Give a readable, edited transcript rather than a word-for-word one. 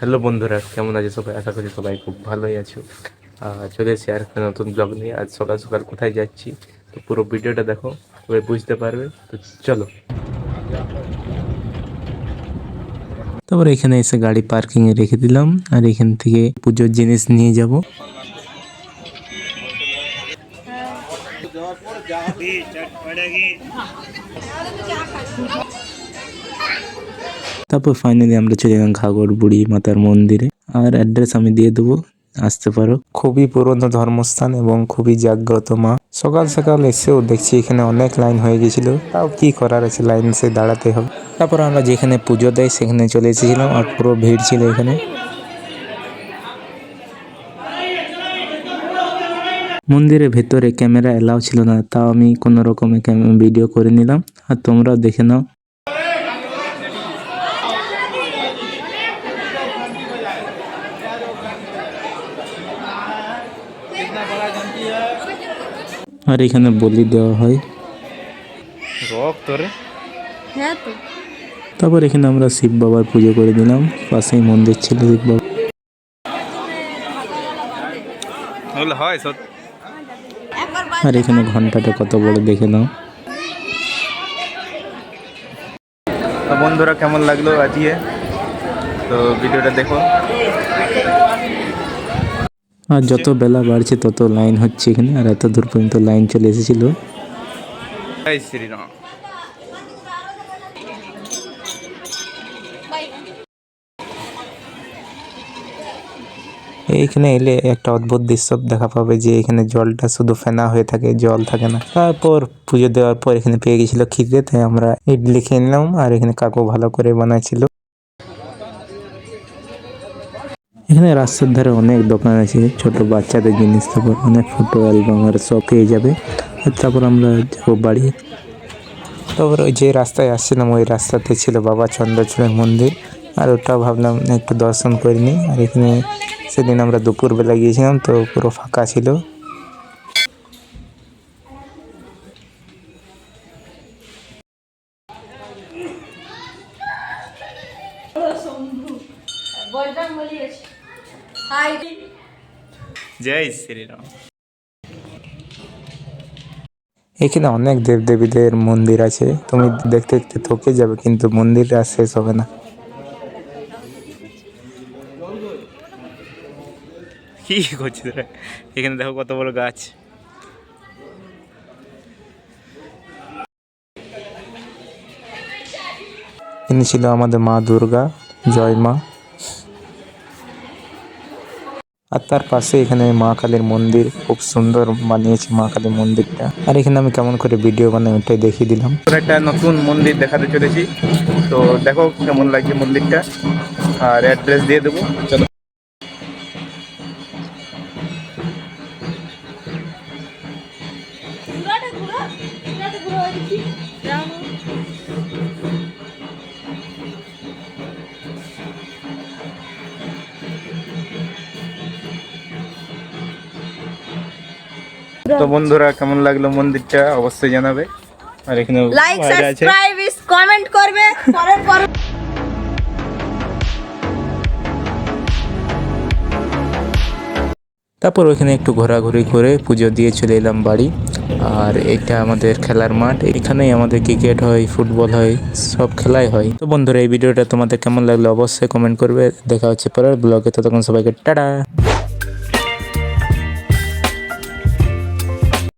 Hello বন্ধুরা, কেমন আছে সবাই? আশা করি সবাই খুব ভালোই আছো। চলে এসেছি আর একটা নতুন ব্লগ নিয়ে। আজ সকাল সকাল কোথায় যাচ্ছি তো পুরো ভিডিওটা দেখো, তবে বুঝতে পারবে। তো চলো। তারপর এখানে এসে গাড়ি পার্কিং এ রেখে দিলাম, আর এখান থেকে পুজোর জিনিস নিয়ে যাব। তারপর ফাইনালি আমরা চলে গেলাম ঘাগর বুড়ি মাতার মন্দিরে, আর অ্যাড্রেস আমি দিয়ে দেবো, আসতে পারো। খুবই পুরনো ধর্মস্থান এবং খুবই জাগ্রত মা। সকাল সকাল এসেও দেখছি এখানে অনেক লাইন হয়ে গেছিল, তাও কি করার আছে, লাইন সে দাঁড়াতে হবে। তারপর আমরা যেখানে পুজো দেয় সেখানে চলে এসেছিলাম, আর পুরো ভিড় ছিল এখানে। মন্দিরের ভেতরে ক্যামেরা এলাও ছিল না, তাও আমি কোনো রকমে ভিডিও করে নিলাম, আর তোমরাও দেখে নাও। আর এখানে বলি দেওয়া হয়। তারপর এখানে আমরা শিব বাবার পুজো করে দিলাম, পাশেই মন্দির ছিল শিব বাবা। আর এখানে ঘন্টাটা কত বড় দেখে নাও। তো বন্ধুরা, কেমন লাগলো আজকে তো ভিডিওটা দেখো। আর যত বেলা বাড়ছে তত লাইন হচ্ছে এখানে, আর এত দূর পর্যন্ত লাইন চলে এসেছিল। জয় শ্রীরাম। এইখানে এলে একটা অদ্ভুত দৃশ্য দেখা পাবে, যে এখানে জলটা শুধু ফেনা হয়ে থাকে, জল থাকে না। তারপর পুজো দেওয়ার পর এখানে পেয়ে গেছিল খিদে, তাই আমরা ইডলি খেয়ে নিলাম, আর এখানে কাকু ভালো করে বানাইছিল। এখানে রাস্তার ধারে অনেক দোকান আছে, ছোট বাচ্চাদের জিনিস, তারপর অনেক ফটো অ্যালবাম আর সব পেয়ে যাবে। আর তারপর আমরা যাবো বাড়ি। তারপর ওই যে রাস্তায় আসছিলাম ওই রাস্তাতে ছিল বাবা চন্দ্রচূড়ের মন্দির, আর ওটা ভাবলাম একটু দর্শন করে নিই। আর এখানে সেদিন আমরা দুপুরবেলা গিয়েছিলাম, তো পুরো ফাঁকা ছিল। জয় শ্রীরাম। এখানে অনেক দেবদেবীদের মন্দির আছে, তুমি দেখতে দেখতে থকে যাবে, কিন্তু মন্দিরটা শেষ হবে না। কি করছিস রে? এখানে দেখো কত বড় গাছ। ইনি ছিল আমাদের মা দুর্গা, জয় মা। আর তার পাশে এখানে মা কালীর মন্দির, খুব সুন্দর বানিয়েছে মা কালীর মন্দিরটা। আর এখানে আমি কেমন করে ভিডিও বানাই ওটাই দেখিয়ে দিলাম। একটা নতুন মন্দির দেখাতে চলেছি, তো দেখো কেমন লাগছে মন্দিরটা, আর অ্যাড্রেস দিয়ে দেবো, চলো। তো বন্ধুরা, কেমন লাগলো মন্দিরটা অবশ্যই জানাবে, আর এখানে লাইক সাবস্ক্রাইব কমেন্ট করবে পরের তারপর ওইখানে একটু ঘোরাঘুরি করে পুজো দিয়ে চলে এলাম বাড়ি। আর এটা আমাদের খেলার মাঠ, এখানেই আমাদের ক্রিকেট হয়, ফুটবল হয়, সব খেলাই হয়। তো বন্ধুরা, এই ভিডিওটা তোমাদের কেমন লাগলো অবশ্যই কমেন্ট করবে। দেখা হচ্ছে পরের ব্লগে, ততক্ষণ সবাইকে টাটা।